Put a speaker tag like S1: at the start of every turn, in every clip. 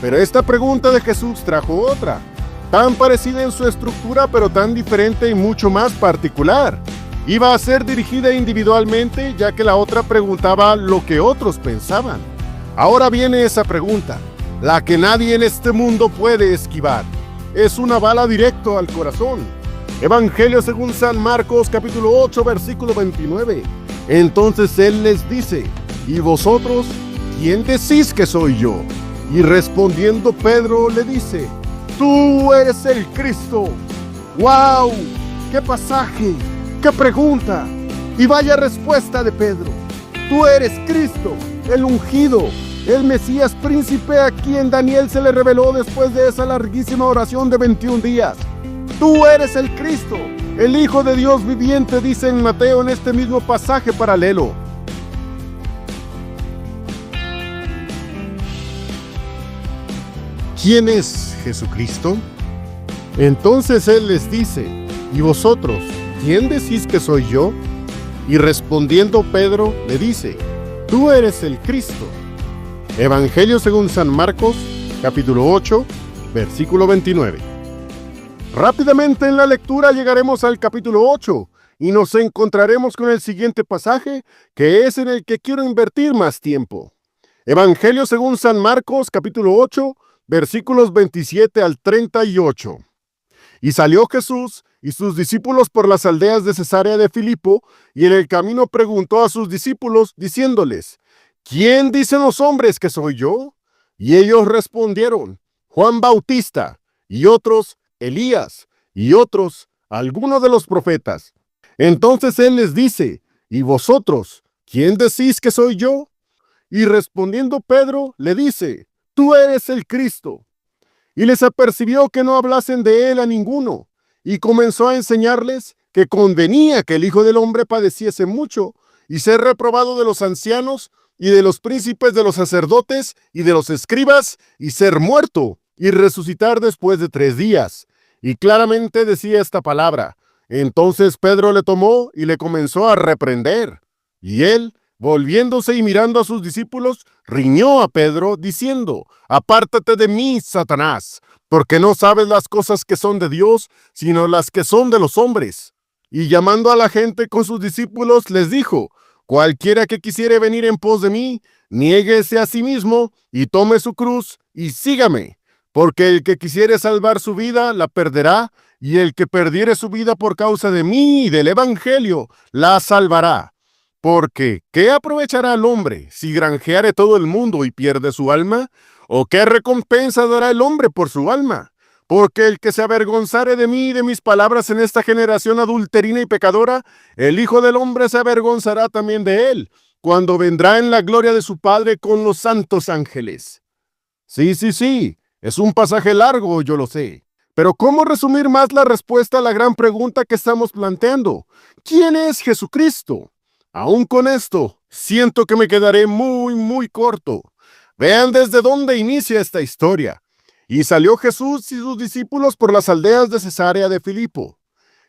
S1: Pero esta pregunta de Jesús trajo otra, tan parecida en su estructura, pero tan diferente y mucho más particular. Iba a ser dirigida individualmente, ya que la otra preguntaba lo que otros pensaban. Ahora viene esa pregunta, la que nadie en este mundo puede esquivar. Es una bala directo al corazón. Evangelio según San Marcos, capítulo 8, versículo 29. Entonces él les dice, ¿y vosotros, quién decís que soy yo? Y respondiendo Pedro le dice, tú eres el Cristo. ¡Wow! ¡Qué pasaje! ¡Qué pregunta! Y vaya respuesta de Pedro. Tú eres Cristo, el ungido, el Mesías príncipe a quien Daniel se le reveló después de esa larguísima oración de 21 días. Tú eres el Cristo, el Hijo de Dios viviente, dice en Mateo en este mismo pasaje paralelo. ¿Quién es Jesucristo? Entonces él les dice, ¿y vosotros, quién decís que soy yo? Y respondiendo Pedro le dice, tú eres el Cristo. Evangelio según San Marcos, capítulo 8, versículo 29. Rápidamente en la lectura llegaremos al capítulo 8 y nos encontraremos con el siguiente pasaje, que es en el que quiero invertir más tiempo. Evangelio según San Marcos, capítulo 8, versículos 27 al 38. Y salió Jesús y sus discípulos por las aldeas de Cesarea de Filipo, y en el camino preguntó a sus discípulos, diciéndoles, ¿quién dicen los hombres que soy yo? Y ellos respondieron, Juan Bautista, y otros, Elías, y otros, alguno de los profetas. Entonces él les dice, ¿y vosotros, quién decís que soy yo? Y respondiendo Pedro, le dice, tú eres el Cristo. Y les apercibió que no hablasen de él a ninguno, y comenzó a enseñarles que convenía que el Hijo del Hombre padeciese mucho, y ser reprobado de los ancianos, y de los príncipes de los sacerdotes, y de los escribas, y ser muerto, y resucitar después de 3 días. Y claramente decía esta palabra. Entonces Pedro le tomó y le comenzó a reprender. Y él, volviéndose y mirando a sus discípulos, riñó a Pedro, diciendo, apártate de mí, Satanás, porque no sabes las cosas que son de Dios, sino las que son de los hombres. Y llamando a la gente con sus discípulos, les dijo, cualquiera que quisiere venir en pos de mí, niéguese a sí mismo, y tome su cruz, y sígame. Porque el que quisiere salvar su vida, la perderá, y el que perdiere su vida por causa de mí y del Evangelio, la salvará. Porque, ¿qué aprovechará el hombre si granjeare todo el mundo y pierde su alma? ¿O qué recompensa dará el hombre por su alma? Porque el que se avergonzare de mí y de mis palabras en esta generación adulterina y pecadora, el Hijo del Hombre se avergonzará también de él, cuando vendrá en la gloria de su Padre con los santos ángeles. Sí, es un pasaje largo, yo lo sé. Pero ¿cómo resumir más la respuesta a la gran pregunta que estamos planteando? ¿Quién es Jesucristo? Aún con esto, siento que me quedaré muy corto. Vean desde dónde inicia esta historia. Y salió Jesús y sus discípulos por las aldeas de Cesarea de Filipo.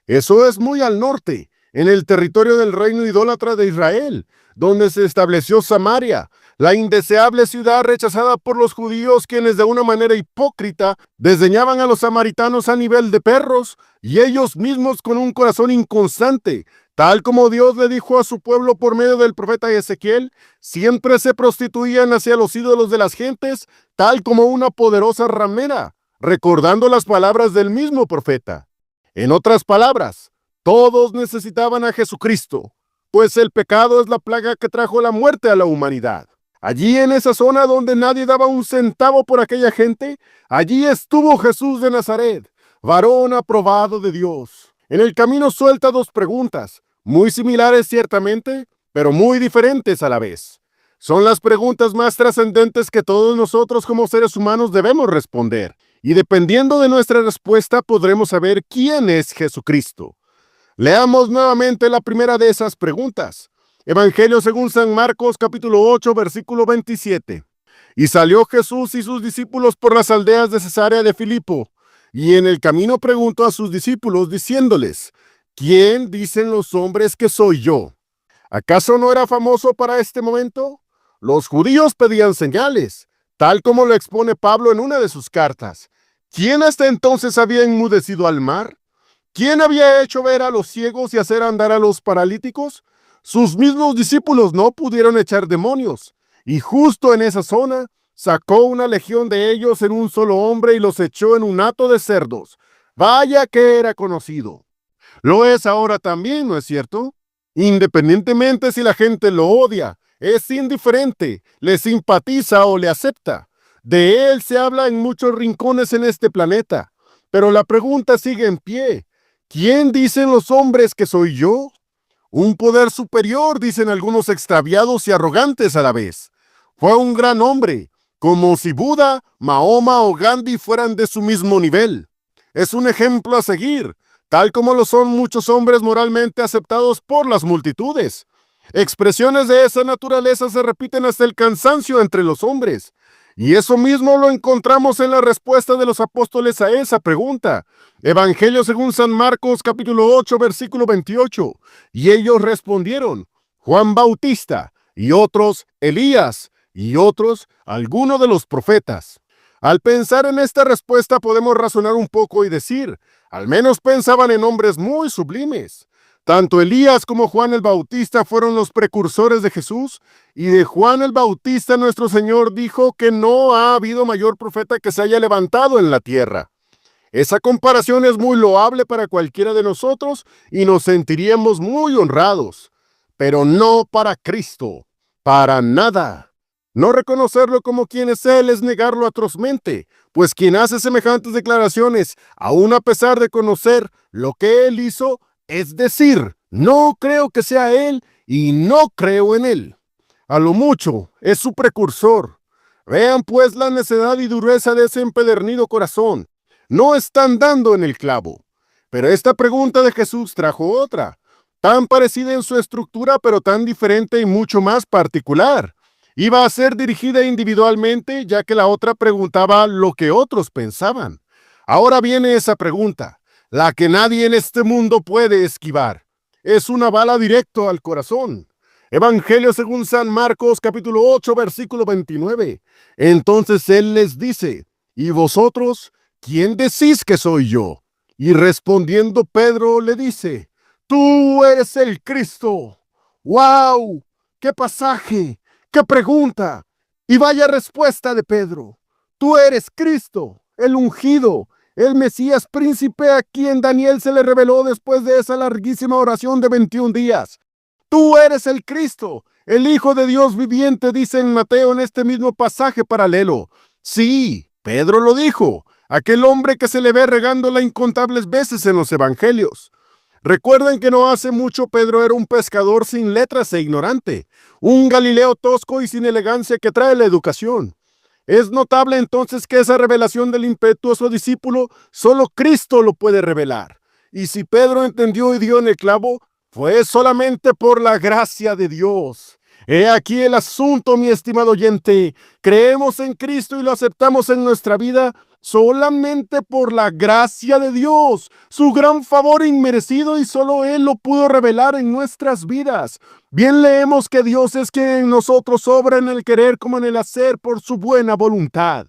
S1: Eso es muy al norte, en el territorio del reino idólatra de Israel, donde se estableció Samaria, la indeseable ciudad rechazada por los judíos, quienes de una manera hipócrita desdeñaban a los samaritanos a nivel de perros, y ellos mismos con un corazón inconstante, tal como Dios le dijo a su pueblo por medio del profeta Ezequiel, siempre se prostituían hacia los ídolos de las gentes, tal como una poderosa ramera, recordando las palabras del mismo profeta. En otras palabras, todos necesitaban a Jesucristo, pues el pecado es la plaga que trajo la muerte a la humanidad. Allí en esa zona donde nadie daba un centavo por aquella gente, allí estuvo Jesús de Nazaret, varón aprobado de Dios. En el camino suelta 2 preguntas, muy similares ciertamente, pero muy diferentes a la vez. Son las preguntas más trascendentes que todos nosotros como seres humanos debemos responder, y dependiendo de nuestra respuesta podremos saber quién es Jesucristo. Leamos nuevamente la primera de esas preguntas. Evangelio según San Marcos, capítulo 8, versículo 27. Y salió Jesús y sus discípulos por las aldeas de Cesarea de Filipo, y en el camino preguntó a sus discípulos, diciéndoles, ¿quién dicen los hombres que soy yo? ¿Acaso no era famoso para este momento? Los judíos pedían señales, tal como lo expone Pablo en una de sus cartas. ¿Quién hasta entonces había enmudecido al mar? ¿Quién había hecho ver a los ciegos y hacer andar a los paralíticos? Sus mismos discípulos no pudieron echar demonios, y justo en esa zona sacó una legión de ellos en un solo hombre y los echó en un hato de cerdos. Vaya que era conocido. Lo es ahora también, ¿no es cierto? Independientemente si la gente lo odia, es indiferente, le simpatiza o le acepta. De él se habla en muchos rincones en este planeta. Pero la pregunta sigue en pie. ¿Quién dicen los hombres que soy yo? Un poder superior, dicen algunos extraviados y arrogantes a la vez. Fue un gran hombre, como si Buda, Mahoma o Gandhi fueran de su mismo nivel. Es un ejemplo a seguir, tal como lo son muchos hombres moralmente aceptados por las multitudes. Expresiones de esa naturaleza se repiten hasta el cansancio entre los hombres. Y eso mismo lo encontramos en la respuesta de los apóstoles a esa pregunta. Evangelio según San Marcos, capítulo 8, versículo 28. Y ellos respondieron, Juan Bautista, y otros, Elías, y otros, alguno de los profetas. Al pensar en esta respuesta podemos razonar un poco y decir, al menos pensaban en hombres muy sublimes. Tanto Elías como Juan el Bautista fueron los precursores de Jesús, y de Juan el Bautista nuestro Señor dijo que no ha habido mayor profeta que se haya levantado en la tierra. Esa comparación es muy loable para cualquiera de nosotros y nos sentiríamos muy honrados, pero no para Cristo, para nada. No reconocerlo como quien es Él es negarlo atrozmente, pues quien hace semejantes declaraciones, aun a pesar de conocer lo que Él hizo, es decir, no creo que sea Él y no creo en Él. A lo mucho es su precursor. Vean pues la necedad y dureza de ese empedernido corazón. No están dando en el clavo. Pero esta pregunta de Jesús trajo otra, tan parecida en su estructura, pero tan diferente y mucho más particular. Iba a ser dirigida individualmente, ya que la otra preguntaba lo que otros pensaban. Ahora viene esa pregunta, la que nadie en este mundo puede esquivar. Es una bala directo al corazón. Evangelio según San Marcos, capítulo 8, versículo 29. Entonces él les dice, ¿y vosotros, quién decís que soy yo? Y respondiendo Pedro le dice, tú eres el Cristo. ¡Wow! ¡Qué pasaje! ¡Qué pregunta! Y vaya respuesta de Pedro. Tú eres Cristo, el ungido, el Mesías príncipe a quien Daniel se le reveló después de esa larguísima oración de 21 días. Tú eres el Cristo, el Hijo de Dios viviente, dice en Mateo en este mismo pasaje paralelo. Sí, Pedro lo dijo, aquel hombre que se le ve regándola incontables veces en los evangelios. Recuerden que no hace mucho Pedro era un pescador sin letras e ignorante, un Galileo tosco y sin elegancia que trae la educación. Es notable entonces que esa revelación del impetuoso discípulo solo Cristo lo puede revelar. Y si Pedro entendió y dio en el clavo, fue solamente por la gracia de Dios. He aquí el asunto, mi estimado oyente. Creemos en Cristo y lo aceptamos en nuestra vida solamente por la gracia de Dios, su gran favor inmerecido, y solo Él lo pudo revelar en nuestras vidas. Bien leemos que Dios es quien en nosotros obra en el querer como en el hacer por su buena voluntad.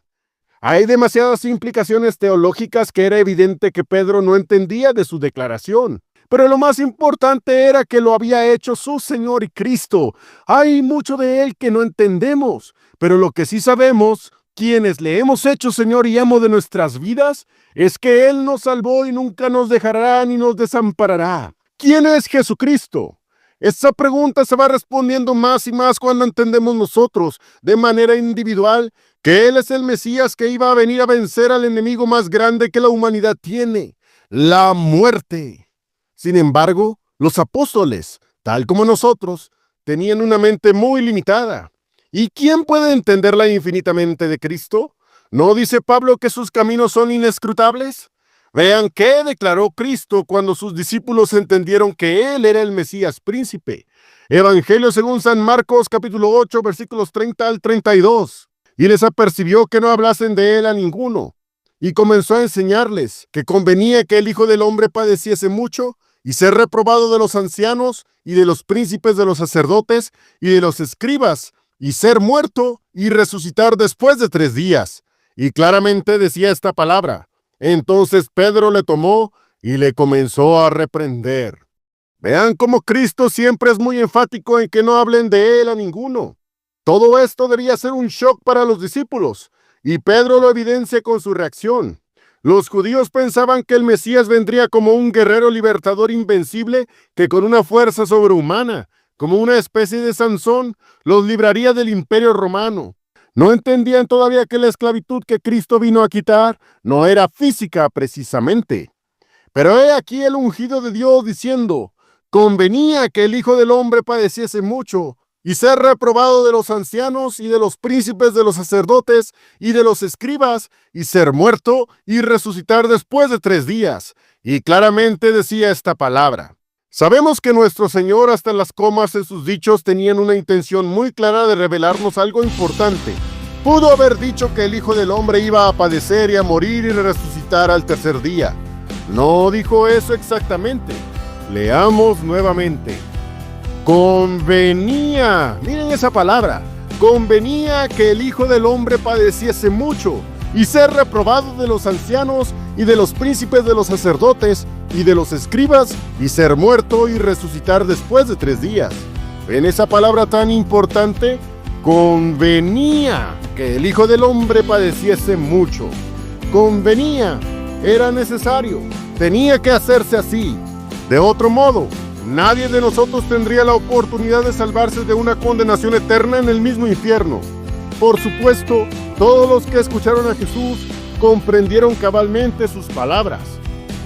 S1: Hay demasiadas implicaciones teológicas que era evidente que Pedro no entendía de su declaración. Pero lo más importante era que lo había hecho su Señor y Cristo. Hay mucho de Él que no entendemos, pero lo que sí sabemos, quienes le hemos hecho Señor y amo de nuestras vidas, es que Él nos salvó y nunca nos dejará ni nos desamparará. ¿Quién es Jesucristo? Esa pregunta se va respondiendo más y más cuando entendemos nosotros, de manera individual, que Él es el Mesías que iba a venir a vencer al enemigo más grande que la humanidad tiene, la muerte. Sin embargo, los apóstoles, tal como nosotros, tenían una mente muy limitada. ¿Y quién puede entenderla infinitamente de Cristo? ¿No dice Pablo que sus caminos son inescrutables? Vean qué declaró Cristo cuando sus discípulos entendieron que Él era el Mesías príncipe. Evangelio según San Marcos, capítulo 8, versículos 30 al 32. Y les apercibió que no hablasen de Él a ninguno. Y comenzó a enseñarles que convenía que el Hijo del Hombre padeciese mucho y ser reprobado de los ancianos y de los príncipes de los sacerdotes y de los escribas, y ser muerto y resucitar después de 3 días. Y claramente decía esta palabra. Entonces Pedro le tomó y le comenzó a reprender. Vean cómo Cristo siempre es muy enfático en que no hablen de él a ninguno. Todo esto debía ser un shock para los discípulos, y Pedro lo evidencia con su reacción. Los judíos pensaban que el Mesías vendría como un guerrero libertador invencible que con una fuerza sobrehumana, como una especie de Sansón, los libraría del imperio romano. No entendían todavía que la esclavitud que Cristo vino a quitar no era física precisamente. Pero he aquí el ungido de Dios diciendo, convenía que el Hijo del Hombre padeciese mucho, y ser reprobado de los ancianos y de los príncipes de los sacerdotes y de los escribas, y ser muerto y resucitar después de 3 días. Y claramente decía esta palabra. Sabemos que nuestro Señor hasta en las comas en sus dichos tenían una intención muy clara de revelarnos algo importante. Pudo haber dicho que el Hijo del Hombre iba a padecer y a morir y resucitar al 3er día. No dijo eso exactamente. Leamos nuevamente. Convenía, miren esa palabra, convenía que el Hijo del Hombre padeciese mucho y ser reprobado de los ancianos y de los príncipes de los sacerdotes y de los escribas y ser muerto y resucitar después de 3 días. ¿Ven esa palabra tan importante? Convenía que el Hijo del Hombre padeciese mucho. Convenía, era necesario, tenía que hacerse así. De otro modo, nadie de nosotros tendría la oportunidad de salvarse de una condenación eterna en el mismo infierno. Por supuesto, todos los que escucharon a Jesús comprendieron cabalmente sus palabras.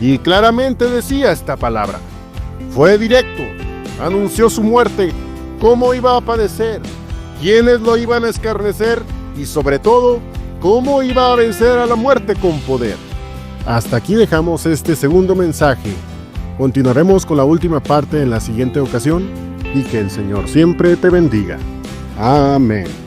S1: Y claramente decía esta palabra. Fue directo, anunció su muerte, cómo iba a padecer, quiénes lo iban a escarnecer y sobre todo, cómo iba a vencer a la muerte con poder. Hasta aquí dejamos este segundo mensaje. Continuaremos con la última parte en la siguiente ocasión y que el Señor siempre te bendiga. Amén.